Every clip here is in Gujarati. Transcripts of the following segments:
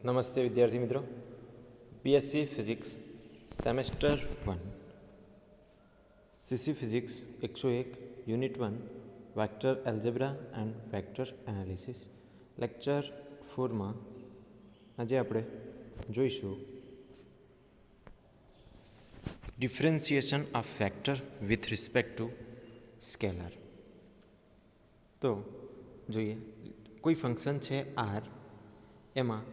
નમસ્તે વિદ્યાર્થી મિત્રો, BSc physics semester 1 CC physics 101 unit 1 vector algebra and vector analysis lecture 4માં આજે આપણે જોઈશું differentiation of vector with respect to scalar. તો જોઈએ, કોઈ ફંક્શન છે આર, એમાં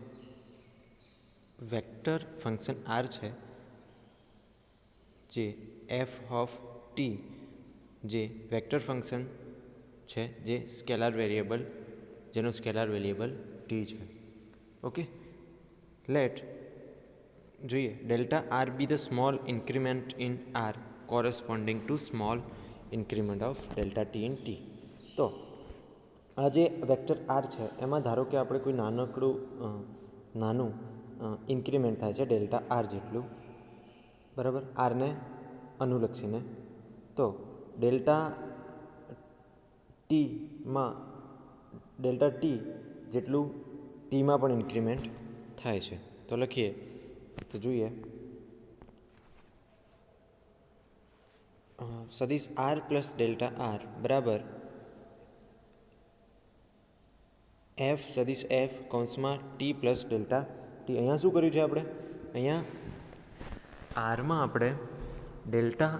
વેક્ટર ફંક્શન આર છે જે એફ ઓફ ટી જે વેક્ટર ફંક્શન છે જે સ્કેલાર વેરિયેબલ જેનો સ્કેલાર વેરિયેબલ ટી છે. ઓકે, લેટ જોઈએ delta R be the small increment in R corresponding to small increment of delta T in T. તો આ જે વેક્ટર આર છે એમાં ધારો કે આપણે કોઈ નાનું ઇન્ક્રીમેન્ટ થાય છે ડેલ્ટા આર જેટલું, બરાબર, આરને અનુલક્ષીને. તો ડેલ્ટા ટી જેટલું ટીમાં પણ ઇન્ક્રીમેન્ટ થાય છે. તો લખીએ તો જોઈએ, સદિશ આર પ્લસ ડેલ્ટા આર બરાબર એફ સદિશ એફ કૌંસમાં ટી પ્લસ ડેલ્ટા ટી. અહીંયા શું કર્યું છે આપણે? અહીંયા આરમાં આપણે ડેલ્ટા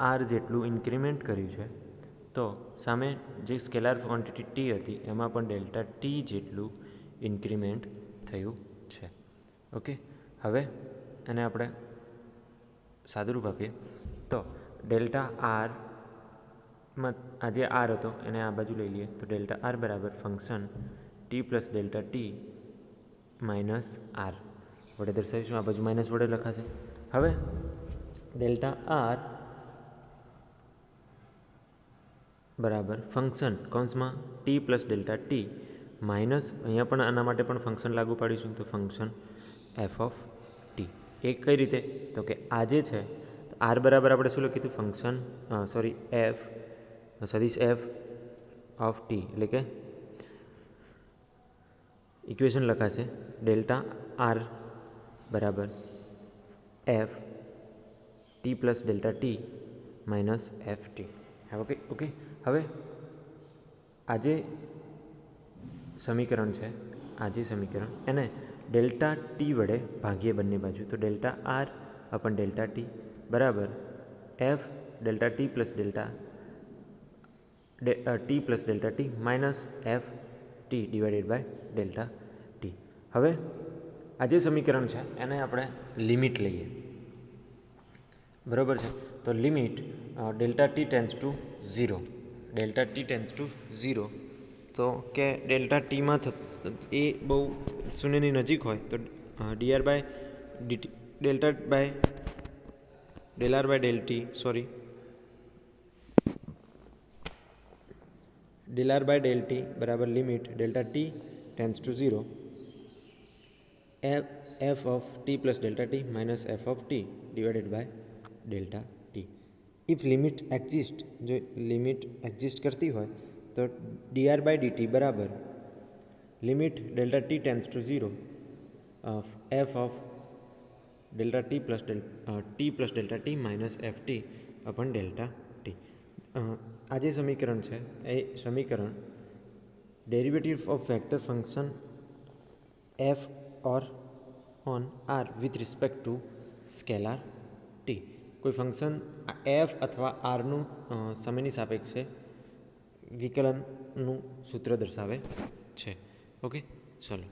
આર જેટલું ઇન્ક્રીમેન્ટ કર્યું છે. તો સામે જે સ્કેલાર ક્વોન્ટિટી ટી હતી એમાં પણ ડેલ્ટા ટી જેટલું ઇન્ક્રીમેન્ટ થયું છે. ઓકે, હવે એને આપણે સાદુરૂપ આપીએ તો ડેલ્ટા આરમાં આ જે આર હતો એને આ બાજુ લઈ લઈએ તો ડેલ્ટા આર બરાબર function T plus delta T minus R વડે દર્શાવીશું. આ બાજુ માઇનસ વડે લખાશે. હવે ડેલ્ટા આર બરાબર ફંક્શન કૌંસમાં T plus delta T minus, અહીંયા પણ આના માટે પણ ફંક્શન લાગુ પાડીશું તો ફંક્શન એફ ઓફ ટી. એ કઈ રીતે? તો કે આ જે છે આર બરાબર આપણે શું લખ્યું હતું? ફંક્શન એફ સદિશ એફ ઓફ ટી, એટલે કે ઇક્વેશન લખાશે ડેલ્ટા આર બરાબર F T plus delta T minus F T. Okay, હવે આ જે સમીકરણ છે, એને ડેલ્ટા ટી વડે ભાગીએ બંને બાજુ. તો delta R upon delta T બરાબર F delta T plus delta T minus F T divided by delta T. હવે આ જે સમીકરણ છે એને આપણે લિમિટ લઈએ, બરાબર છે. તો limit delta T tends to 0, તો કે ડેલ્ટા ટીમાં એ બહુ શૂન્યની નજીક હોય તો del R by del T બરાબર limit delta T tends to 0 F of T plus delta T minus F of T divided by delta T. If limit exist, જો લિમિટ એક્ઝિસ્ટ કરતી હોય તો ડી આર બાય ડીટી બરાબર limit delta T tends to 0 F of delta T plus delta T minus F T upon delta T. આ જે સમીકરણ છે એ સમીકરણ derivative of vector function F or on R with respect two scalar T. કોઈ ફંક્શન એફ અથવા આરનું સમયની સાપેક્ષે વિકલનનું સૂત્ર દર્શાવે છે. ઓકે, ચલો.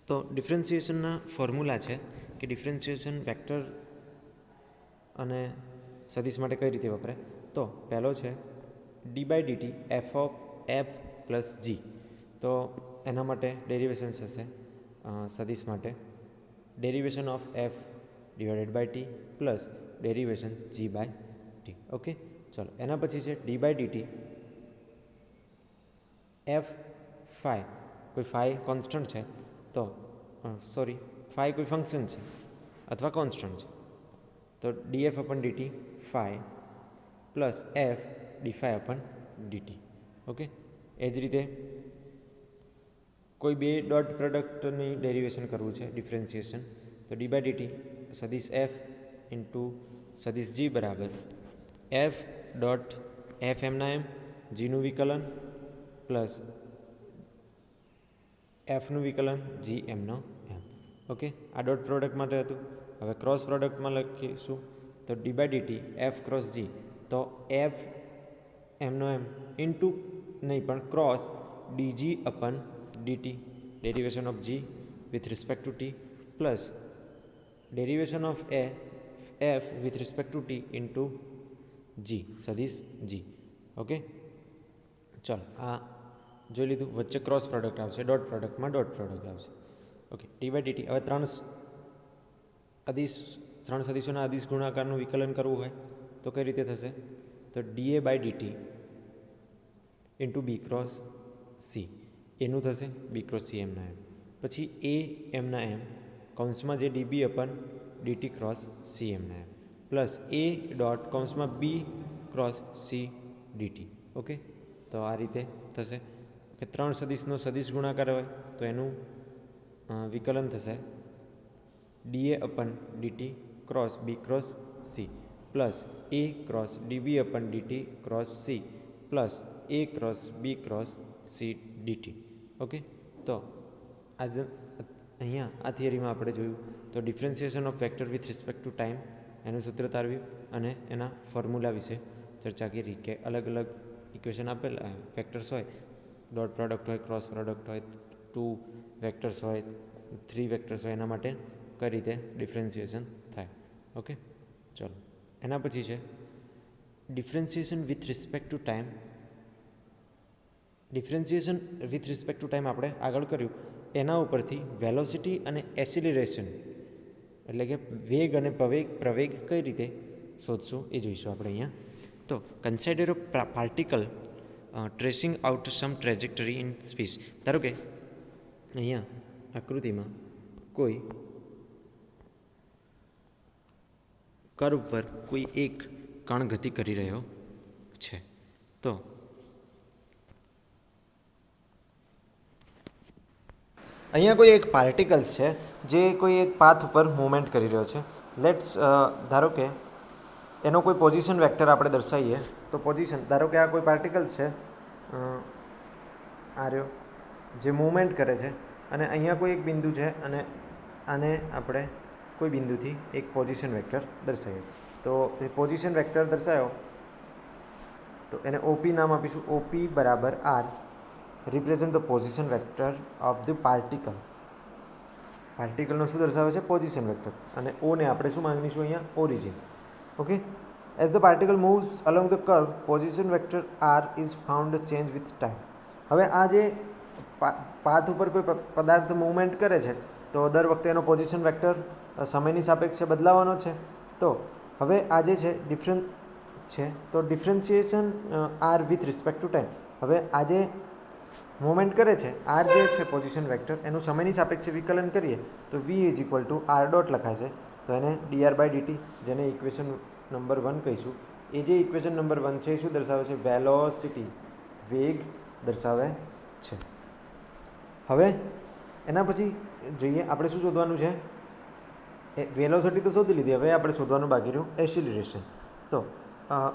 તો ડિફરન્સિએશનના ફોર્મ્યુલા છે કે ડિફરન્સિએશન વેક્ટર અને સદિશ માટે કઈ રીતે વપરાય. તો પહેલો છે d by DT f of f plus g. તો એના માટે ડેરિવેશન થશે સદિશ માટે derivation of f divided by t plus derivation g by t. Okay, ચલો. એના પછી છે d by DT f phi, કોઈ ફાઈ કોન્સ્ટન્ટ છે તો ફાઈ કોઈ ફંક્શન છે અથવા કોન્સ્ટન્ટ છે તો df upon dt phi plus f d phi upon dt. Okay, એ જ રીતે કોઈ બે ડોટ પ્રોડક્ટની ડેરિવેશન કરવું છે ડિફરન્સિએશન, તો ડી બાય ડીટી સદિશ એફ ઇન્ટુ સદિશ જી બરાબર એફ ડોટ એફ એમના એમ જીનું વિકલન પ્લસ એફનું વિકલન જી એમનો એમ. ઓકે, આ ડોટ પ્રોડક્ટ માટે હતું. હવે ક્રોસ પ્રોડક્ટમાં લખીશું તો D by DT F cross G, તો એફ એમનો એમ ઇન્ટુ નહીં પણ cross D G upon D T derivation of G with respect to T plus derivation of F with respect to T into G સદિશ જી. ઓકે, ચાલો આ જોઈ લીધું. વચ્ચે ક્રોસ પ્રોડક્ટ આવશે, ડોટ પ્રોડક્ટમાં ડોટ પ્રોડક્ટ આવશે. Okay, D by DT. હવે ત્રણ સદિશોના અદિશ ગુણાકારનું વિકલન કરવું હોય તો કઈ રીતે થશે? તો DA by DT into B cross C, એનું થશે બી ક્રોસ સી એમના એમ, પછી એ એમના એમ કૌંસમાં જે DB upon DT cross C એમના એમ પ્લસ એ ડોટ કૌંસમાં B cross C DT. Okay, તો આ રીતે થશે કે ત્રણ સદિશનો સદિશ ગુણાકાર હોય તો એનું વિકલન થશે da upon DT cross b cross c plus a cross db upon DT cross c plus a cross b cross C DT. Okay, તો આજે અહીંયા આ થિયરીમાં આપણે જોયું તો differentiation of vector with respect to time એનું સૂત્ર તારવ્યું અને એના ફોર્મ્યુલા વિશે ચર્ચા કરી કે અલગ અલગ ઇક્વેશન આપેલા વેક્ટર્સ હોય, ડોટ પ્રોડક્ટ હોય, ક્રોસ પ્રોડક્ટ હોય, 2 વેક્ટર્સ હોય, 3 વેક્ટર્સ હોય, એના માટે કઈ રીતે ડિફરન્સિએશન થાય. ઓકે, ચલો એના પછી છે differentiation with respect to time. Differentiation with respect to time આપણે આગળ કર્યું, એના ઉપરથી વેલોસિટી અને એસિલરેશન એટલે કે વેગ અને પ્રવેગ કઈ રીતે શોધશું એ જોઈશું આપણે અહીંયા. તો consider a particle tracing out some trajectory in space. ધારો કે અહીંયા આકૃતિમાં કોઈ કર્વ પર કોઈ એક કણ ગતિ કરી રહ્યો છે, તો અહીંયા કોઈ એક પાર્ટિકલ્સ છે જે કોઈ એક પાથ ઉપર મૂવમેન્ટ કરી રહ્યો છે. લેટ્સ ધારો કે એનો કોઈ પોઝિશન વેક્ટર આપણે દર્શાવીએ તો પોઝિશન, ધારો કે આ કોઈ પાર્ટિકલ્સ છે આ રહ્યો જે મૂવમેન્ટ કરે છે અને અહીંયા કોઈ એક બિંદુ છે અને આને આપણે કોઈ બિંદુથી એક પોઝિશન વેક્ટર દર્શાવીએ. તો એ પોઝિશન વેક્ટર દર્શાવ્યો તો એને ઓપી નામ આપીશું. ઓપી બરાબર r represent the position vector of the particle. પાર્ટિકલનો શું દર્શાવે છે? Position vector. અને ઓને આપણે શું માંગીશું અહીંયા? Origin. Okay, as the particle moves along the curve position vector r is found change with time. હવે આ જે પાથ ઉપર કોઈ પદાર્થ મૂવમેન્ટ કરે છે તો દર વખતે એનો પોઝિશન વેક્ટર સમયની સાપેક્ષે બદલાવાનો છે. તો હવે આ જે છે તો differentiation R with respect to time. હવે આ જે મૂવમેન્ટ કરે છે આર જે છે પોઝિશન વેક્ટર, એનું સમયની સાપેક્ષે વિકલન કરીએ તો V is equal to R dot લખાય છે. તો એને ડીઆર બાય ડીટી, જેને ઇક્વેશન નંબર 1 કહીશું, એ જે ઇક્વેશન નંબર 1 છે એ શું દર્શાવે છે? વેલોસિટી, વેગ દર્શાવે છે. હવે એના પછી જોઈએ આપણે શું શોધવાનું છે? વેલોસિટી તો શોધી લીધી, હવે આપણે શોધવાનું બાકી રહ્યું એસિલરેશન. તો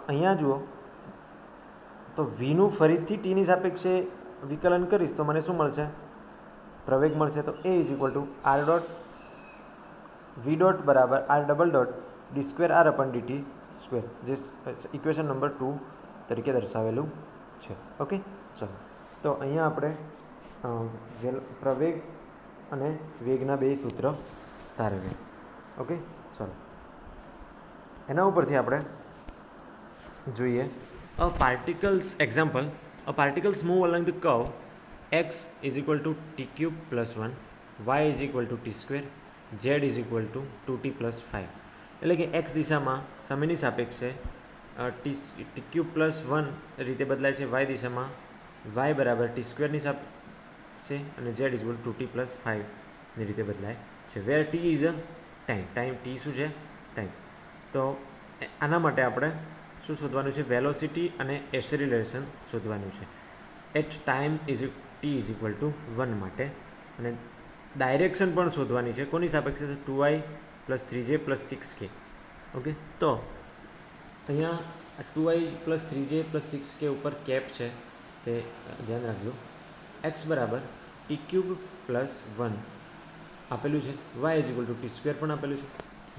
અહીંયા જુઓ તો વીનું ફરીથી ટીની સાપેક્ષે વિકલન કરીશ તો મને શું મળશે? પ્રવેગ મળશે. તો a is equal to R dot v dot બરાબર r double dot d square r upon dt square, જે ઇક્વેશન નંબર 2 તરીકે દર્શાવેલું છે. ઓકે, ચલો તો અહીંયા આપણે પ્રવેગ અને વેગના બે સૂત્ર તારવ્યા. ઓકે, ચલો એના ઉપરથી આપણે જોઈએ particles example. Particles move along the curve x is equal to T cube plus 1, y is equal to T square, z is equal to 2t plus 5. એટલે કે એક્સ દિશામાં સમયની સાપેક્ષે ટી ક્યુબ પ્લસ 1 રીતે બદલાય છે, વાય દિશામાં y બરાબર ટી સ્ક્વેરની સાપેક્ષે અને z is equal to 2t plus 5ની રીતે બદલાય છે. Where t is a time. T શું છે? ટાઈમ. તો આના માટે આપણે શું શોધવાનું છે? વેલોસિટી અને એસેલરેશન શોધવાનું છે. At time is T is equal to 1 માટે, અને ડાયરેક્શન પણ શોધવાની છે. કોની સાપેક્ષે? 2i plus 3j plus 6k. Okay, તો અહીંયા 2i plus 3j plus 6k ઉપર કેપ છે તે ધ્યાન રાખજો. એક્સ બરાબર ટી ક્યુબ પ્લસ 1 આપેલું છે, Y is equal to T square પણ આપેલું છે,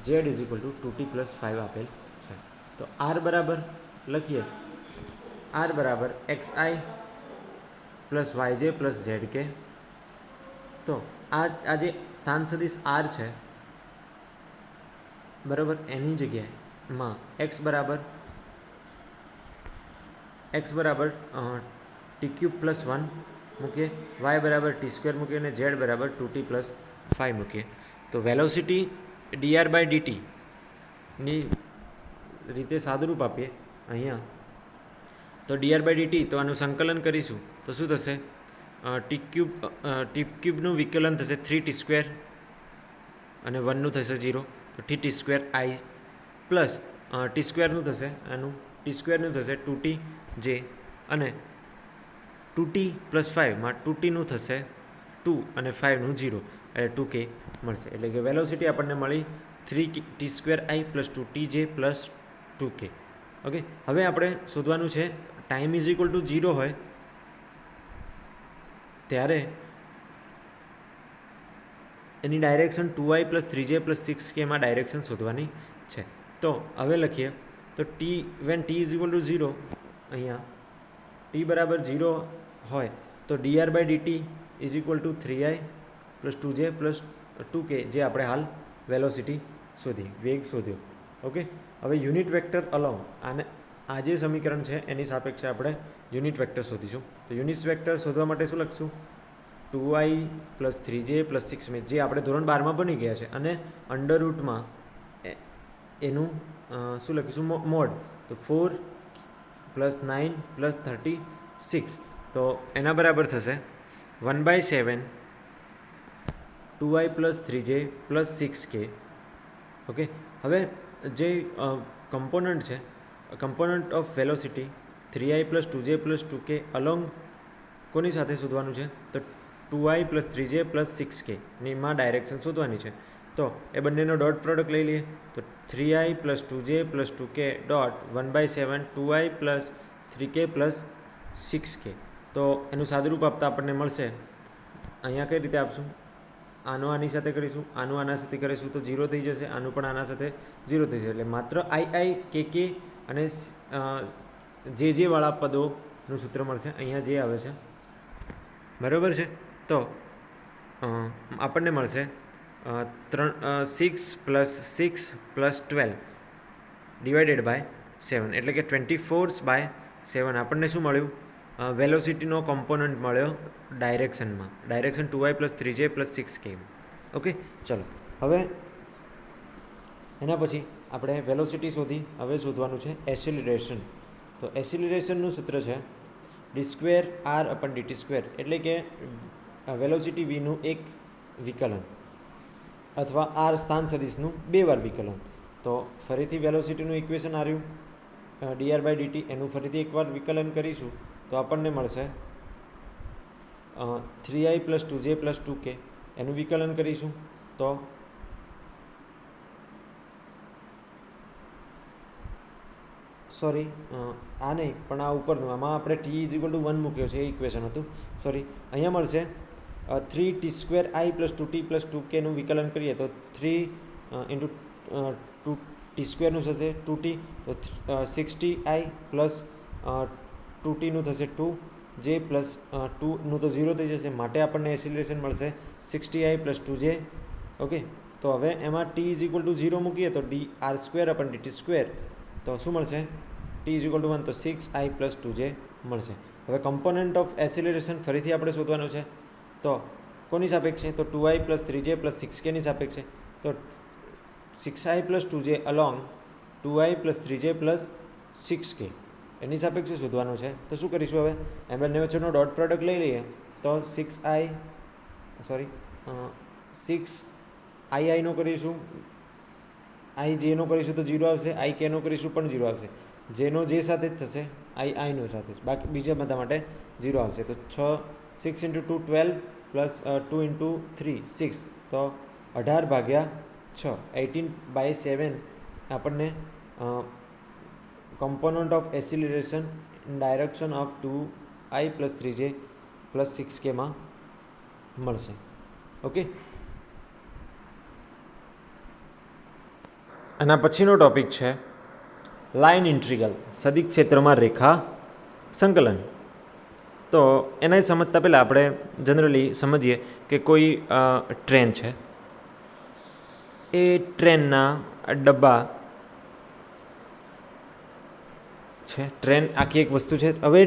Z is equal to 2t plus 5 આપેલ છે. તો આર બરાબર લખીએ, આર બરાબર xi plus yj plus zk. તો આ જે સ્થાન સદિશ આર છે બરાબર, એની જગ્યાએમાં એક્સ બરાબર ટી ક્યુબ પ્લસ 1 મૂકીએ, વાય બરાબર ટી સ્ક્વેર મૂકીએ અને ઝેડ બરાબર 2t પ્લસ 5 મૂકીએ. તો વેલોસિટી dr બાય ડીટીની રીતે સાદુરૂપ આપીએ અહીંયા, તો dr બાય dt, તો આનું સંકલન કરીશું તો શું થશે? ટી ક્યુબનું વિકલન થશે 3t સ્ક્વેર અને 1નું થશે 0, તો T square i plus T સ્ક્વેરનું થશે, આનું ટી સ્ક્વેરનું થશે 2t જે, અને 2t પ્લસ 5માં 2tનું થશે 2 અને 5નું 0 એટલે 2k મળશે. એટલે કે વેલોસિટી આપણને મળી 3t square i plus 2tj plus 2k. Okay, હવે આપણે શોધવાનું છે ટાઈમ ઇઝ ઇક્વલ ટુ 0 હોય ત્યારે એની direction 2i plus 3j plus 6kમાં ડાયરેક્શન શોધવાની છે. તો હવે લખીએ, તો when t is equal to 0, અહીંયા ટી બરાબર 0 હોય તો dr by dt is equal to 3i plus 2j plus 2k, જે આપણે હાલ વેલોસિટી શોધી, વેગ શોધ્યો. ઓકે, હવે યુનિટ વેક્ટર અલોંગ, આને આ જે સમીકરણ છે એની સાપેક્ષે આપણે યુનિટ વેક્ટર શોધીશું. તો યુનિટ વેક્ટર શોધવા માટે શું લખશું? 2i પ્લસ 3j પ્લસ 6 જે આપણે ધોરણ 12માં ભણી ગયા છે, અને અંડર રૂટમાં એનું શું લખીશું? મોડ. તો 4 પ્લસ 9 પ્લસ 36, તો એના બરાબર થશે 1/7 2i plus 3j plus 6k. Okay, હવે જે કમ્પોનન્ટ છે, component of velocity 3i plus 2j plus 2k along કોની સાથે શોધવાનું છે? તો 2i plus 3j plus 6k ની માં ડાયરેક્શન શોધવાની છે. તો એ બંનેનો ડોટ પ્રોડક્ટ લઈ લઈએ, તો 3i plus 2j plus 2k dot 1/7 2i plus 3k plus 6k. તો એનું સાદુરૂપ આપતા આપણને મળશે, અહીંયા કઈ રીતે આપશું? આનો આની સાથે કરીશું, આનું આના સાથે કરીશું તો 0 થઈ જશે, આનું પણ આના સાથે 0 થઈ જશે. એટલે માત્ર i kk અને જે વાળા પદોનું સૂત્ર મળશે. અહીંયા જે આવે છે બરાબર છે. તો આપણને મળશે 6 પ્લસ 6 પ્લસ 12 ડિવાઇડેડ બાય 7, એટલે કે 24/7 આપણને શું મળ્યું? વેલોસિટીનો કોમ્પોનન્ટ મળ્યો ડાયરેક્શનમાં, direction 2i plus 3j plus 6k. Okay, ચલો હવે એના પછી આપણે વેલોસિટી શોધી, હવે શોધવાનું છે એસિલરેશન. તો એસિલરેશનનું સૂત્ર છે d square r upon dt square, એટલે કે વેલોસિટી વીનું એક વિકલન અથવા આર સ્થાન સદિશનું 2 વાર વિકલન. તો ફરીથી વેલોસિટીનું ઇક્વેશન આવ્યું dr બાય dt, એનું ફરીથી એકવાર વિકલન કરીશું તો આપણને મળશે 3i plus 2j plus 2k. એનું વિકલન કરીશું તો સોરી આ નહીં પણ આ ઉપરનું, આમાં આપણે t ઇઝ ઇક્વલ ટુ 1 મૂક્યો છે, એ ઇક્વેશન હતું, સોરી. અહીંયા મળશે 3t square i plus 2t plus 2kનું વિકલન કરીએ તો 3 ઇન્ટુ 2t સ્ક્વેરનું થશે 2t, તો 60i પ્લસ 2tનું થશે 2j પ્લસ 2નું તો 0 થઈ જશે, માટે આપણને એસિલરેશન મળશે 60i પ્લસ 2j. ઓકે, તો હવે એમાં t ઇઝ ઇક્વલ ટુ 0 મૂકીએ તો dr સ્ક્વેર અપન dt સ્ક્વેર, તો શું મળશે? t ઇઝ ઇક્વલ ટુ 1, તો 6i પ્લસ 2j મળશે. હવે કમ્પોનન્ટ ઓફ એસિલરેશન ફરીથી આપણે શોધવાનું છે, તો કોની સાપેક્ષે? તો 2i પ્લસ 3j પ્લસ 6kની સાપેક્ષે. તો 6i plus 2j along 2i plus 3j plus 6k એની સાપેક્ષે શોધવાનું છે. તો શું કરીશું? હવે એ બંને વચ્ચેનો ડોટ પ્રોડક્ટ લઈ લઈએ, તો 6i નો કરીશું, i j નો કરીશું તો 0 આવશે, i k નો કરીશું પણ 0 આવશે, j નો j સાથે જ થશે, i નો સાથે જ, બાકી બીજા બધા માટે 0 આવશે. તો 6 6 × 2 12 પ્લસ 2 × 3 6, તો 18/6 18/7 આપણને component of acceleration in direction of 2i + 3j + 6k માં મળશે. ઓકે, આના પછીનો ટોપિક છે લાઇન ઇન્ટિગ્રલ, સદિશ ક્ષેત્રમાં રેખા સંકલન. તો એને સમજતા પહેલાં આપણે જનરલી સમજીએ કે કોઈ ટ્રેન છે, એ ટ્રેનના ડબ્બા છે. ટ્રેન આખી એક વસ્તુ છે. હવે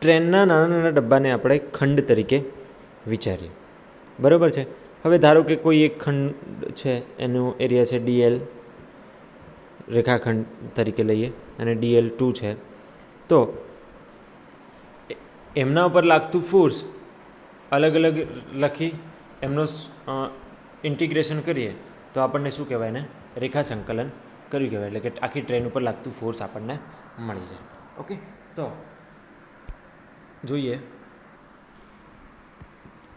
ટ્રેનના નાના નાના ડબ્બાને આપણે ખંડ તરીકે વિચારીએ, બરાબર છે. હવે ધારો કે કોઈ એક ખંડ છે, એનું એરિયા છે DL, રેખાખંડ તરીકે લઈએ, અને DL2 છે. તો એમના ઉપર લાગતું ફોર્સ અલગ અલગ લખી એમનો ઇન્ટિગ્રેશન કરીએ તો આપણને શું કહેવાય? ને રેખા સંકલન કર્યું કહેવાય. એટલે કે આખી ટ્રેન ઉપર લાગતું ફોર્સ આપણને મળી જાય. ઓકે, તો જોઈએ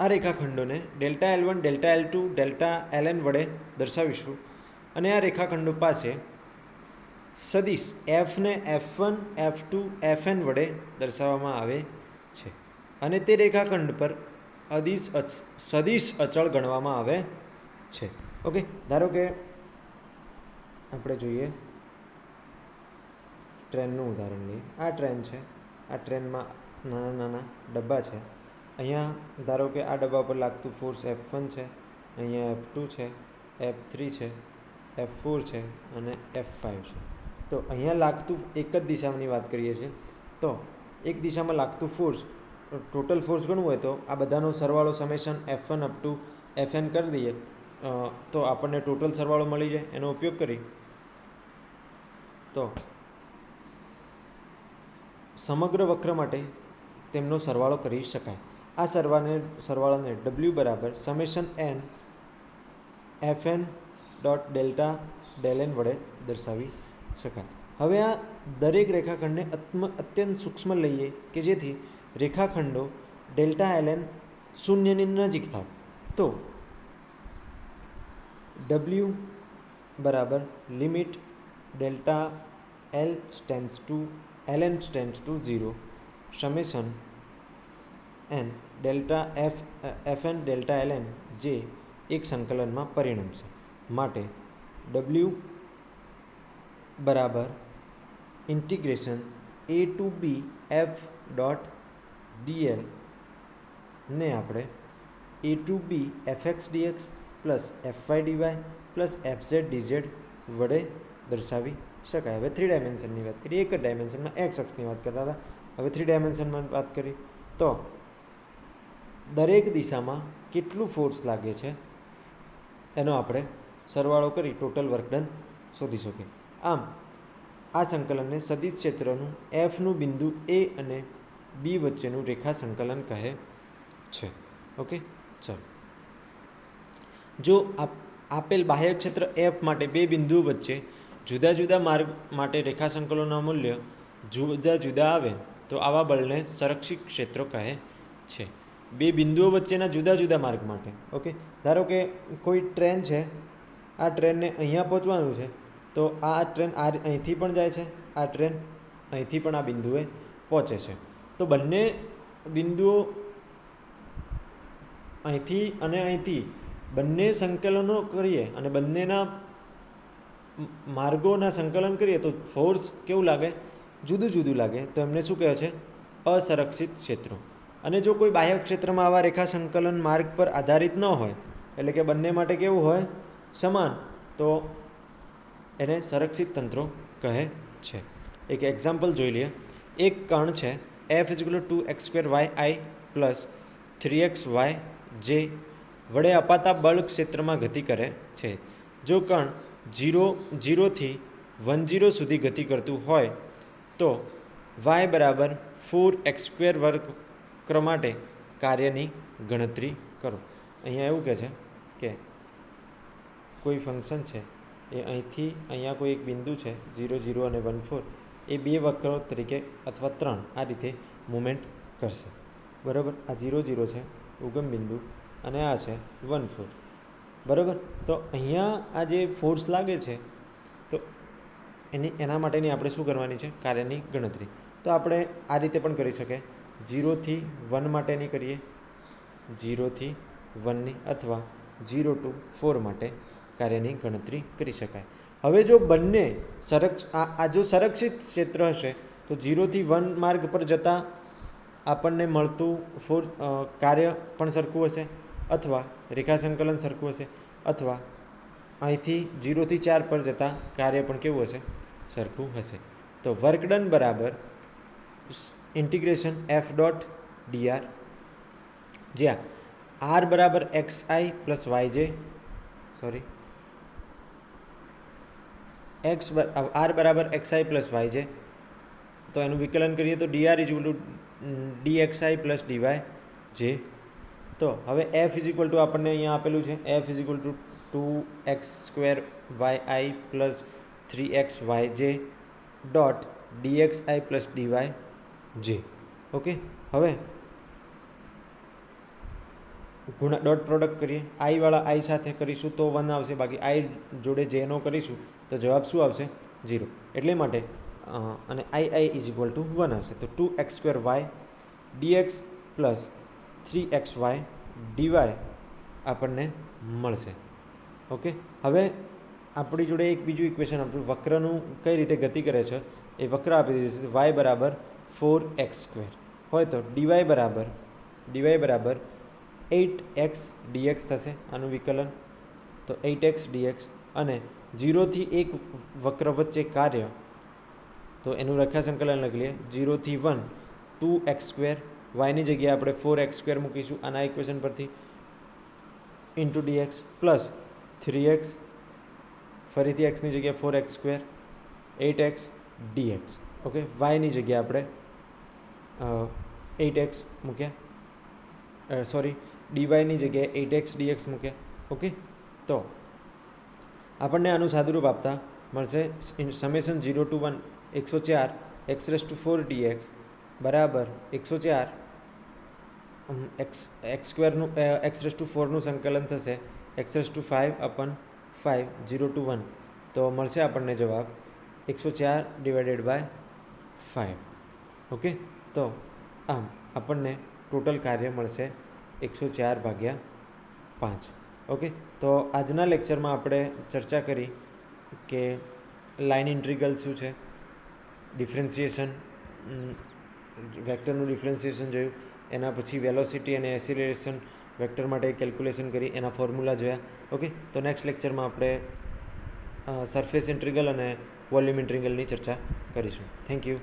આ રેખાખંડોને Δl1, Δl2, Δln વડે દર્શાવીશું. અને આ રેખાખંડો પાસે સદિશ fને f1, f2, fn વડે દર્શાવવામાં આવે છે. અને તે રેખાખંડ પર સદિશ અચળ ગણવામાં આવે છે. ઓકે, ધારો કે આપણે જોઈએ ટ્રેનનું ઉદાહરણ લઈએ. આ ટ્રેન છે, આ ટ્રેનમાં નાના નાના ડબ્બા છે. અહીંયા ધારો કે આ ડબ્બા પર લાગતું ફોર્સ F1 છે, અહીંયા F2 છે, F3 છે, F4 છે અને F5 છે. તો અહીંયા લાગતું એક જ દિશાની વાત કરીએ છીએ. તો એક દિશામાં લાગતું ફોર્સ, ટોટલ ફોર્સ ગણવું હોય તો આ બધાનો સરવાળો summation F1 up to Fn કરી દઈએ તો આપણને ટોટલ સરવાળો મળી જાય. એનો ઉપયોગ કરી તો સમગ્ર વક્ર માટે તેમનો સરવાળો કરી શકાય. આ સરવાળાને W બરાબર ∑n Fn dot delta Δn વડે દર્શાવી શકાય. હવે આ દરેક રેખાખંડને અત્યંત સૂક્ષ્મ લઈએ કે જેથી રેખાખંડો Δln શૂન્યની નજીક થાય. તો W બરાબર limit Δl ln tends to 0 summation n Fn Δln જે એક સંકલનમાં પરિણમશે. માટે W બરાબર integration a to b f dot dl ને આપણે a to b fx dx plus fy dy plus fz dz વડે દર્શાવી શકાય. હવે 3 ડાયમેન્શનની વાત કરીએ. એક જ ડાયમેન્શનમાં એક્સ અક્ષની વાત કરતા હતા, હવે 3 ડાયમેન્શનમાં વાત કરી તો દરેક દિશામાં કેટલું ફોર્સ લાગે છે એનો આપણે સરવાળો કરી ટોટલ વર્ક ડન શોધી શકીએ. આમ આ સંકલનને સદિશ ક્ષેત્રનું એફનું બિંદુ એ અને બી વચ્ચેનું રેખા સંકલન કહે છે. ઓકે, ચાલો. જો આપેલ બાહ્ય ક્ષેત્ર એફ માટે બે બિંદુઓ વચ્ચે જુદા જુદા માર્ગ માટે રેખા સંકલનના મૂલ્ય જુદા જુદા આવે તો આવા બળને સંરક્ષિત ક્ષેત્રો કહે છે. બે બિંદુઓ વચ્ચેના જુદા જુદા માર્ગ માટે. ઓકે, ધારો કે કોઈ ટ્રેન છે, આ ટ્રેનને અહીંયા પહોંચવાનું છે, તો આ ટ્રેન અહીંથી પણ જાય છે, આ ટ્રેન અહીંથી પણ આ બિંદુએ પહોંચે છે. તો બંને બિંદુઓ અહીંથી અને અહીંથી બંને સંકલનો કરીએ અને બંનેના માર્ગોના સંકલન કરીએ તો ફોર્સ કેવું લાગે? જુદું જુદું લાગે. તો એમને શું કહે છે? અસંરક્ષિત ક્ષેત્રો. અને જો કોઈ બાહ્ય ક્ષેત્રમાં આવા રેખા સંકલન માર્ગ પર આધારિત ન હોય, એટલે કે બંને માટે કેવું હોય? સમાન, તો એને સંરક્ષિત તંત્રો કહે છે. એક એક્ઝામ્પલ જોઈ લઈએ. એક કણ છે f = 2x2y પ્લસ 3xyj વડે અપાતા બળ ક્ષેત્રમાં ગતિ કરે છે. જો કણ 0 થી 10 સુધી ગતિ કરતું હોય તો y બરાબર 4x² વક્ર માટે કાર્યની ગણતરી કરો. અહીંયા એવું કહે છે કે કોઈ ફંક્શન છે એ અહીંથી અહીંયા કોઈ એક બિંદુ છે 0, 0 અને 1, 4, એ બે વક્રો તરીકે અથવા 3 આ રીતે મુવમેન્ટ કરશે. બરાબર. આ 0 0 છે ઉગમ બિંદુ અને આ છે 1 4. બરાબર. તો અહીંયા આ જે ફોર્સ લાગે છે તો એના માટેની આપણે શું કરવાની છે? કાર્યની ગણતરી. તો આપણે આ રીતે પણ કરી શકીએ. 0 થી 1 માટેની કરીએ, 0 થી 1ની, અથવા 0 to 4 માટે કાર્યની ગણતરી કરી શકાય. હવે જો બંને આ જો સંરક્ષિત ક્ષેત્ર હશે તો 0 થી 1 માર્ગ પર જતાં આપણને મળતું કાર્ય પણ સરખું હશે, અથવા રેખા સંકલન સરખું હશે, અથવા અહીંથી 0 થી 4 પર જતાં કાર્ય પણ કેવું હશે? સરખું હશે. તો વર્ક ડન બરાબર ઇન્ટિગ્રેશન એફ ડોટ ડીઆર, જ્યાં આર બરાબર XI પ્લસ YJ, આર બરાબર XI પ્લસ YJ, તો એનું વિકલન કરીએ તો dr is equal two dXI plus DYJ. તો હવે f ઇઝ ઇક્વલ ટુ આપણને અહીંયા આપેલું છે, f is equal two 2x² YI plus 3xYJ dot DXI plus DYJ. Okay. હવે ડોટ પ્રોડક્ટ કરીએ. આઈ વાળા આઈ સાથે કરીશું તો 1 આવશે, બાકી આઈ જોડે જેનો કરીશું તો જવાબ શું આવશે? 0. એટલે માટે અને આઈ ઇઝ ઇક્વલ ટુ 1 આવશે. તો 2x² y dx plus 3xy dy આપણને મળશે. ઓકે. હવે આપણી જોડે એક બીજું ઇક્વેશન આપ્યું, વક્રનું કઈ રીતે ગતિ કરે છે એ વક્ર આપી દીધું છે. y બરાબર 4x² હોય તો dy બરાબર 8x dx થશે, આનું વિકલન. તો 8x dx અને 0 થી 1 વક્ર વચ્ચે કાર્ય, તો એનું રેખા સંકલન લખી લઈએ. 0 થી 1 2x², yની જગ્યાએ આપણે 4x² મૂકીશું આના ઇક્વેશન પરથી, ઇન્ટુ dx પ્લસ 3x, ફરીથી એક્સની જગ્યાએ 4x², 8x dx. ઓકે. yની જગ્યાએ આપણે 8x મૂક્યા, ડીવાયની જગ્યાએ 8x dx મૂક્યા. ઓકે. તો આપણને આનું સાદુરૂપ આપતા મળશે સમેશન 0 to 1 104 x⁴ dx બરાબર 104 x⁴ સંકલન થશે x⁵ / 5 0 to 1. તો મળશે આપણને જવાબ 104/5. ઓકે. તો આમ આપણને ટોટલ કાર્ય મળશે 104/5. ઓકે. તો આજના લેક્ચરમાં આપણે ચર્ચા કરી કે લાઇન ઇન્ટિગ્રલ શું છે, ડિફરન્સિએશન, વેક્ટરનું ડિફરન્સિએશન જોયું, એના પછી વેલોસિટી અને એસિલરેશન વેક્ટર માટે કેલ્ક્યુલેશન કરી, એના ફોર્મ્યુલા જોયા. ઓકે. તો નેક્સ્ટ લેક્ચરમાં આપણે સરફેસ ઇન્ટિગ્રલ અને વોલ્યુમ ઇન્ટિગ્રલની ચર્ચા કરીશું. Thank you.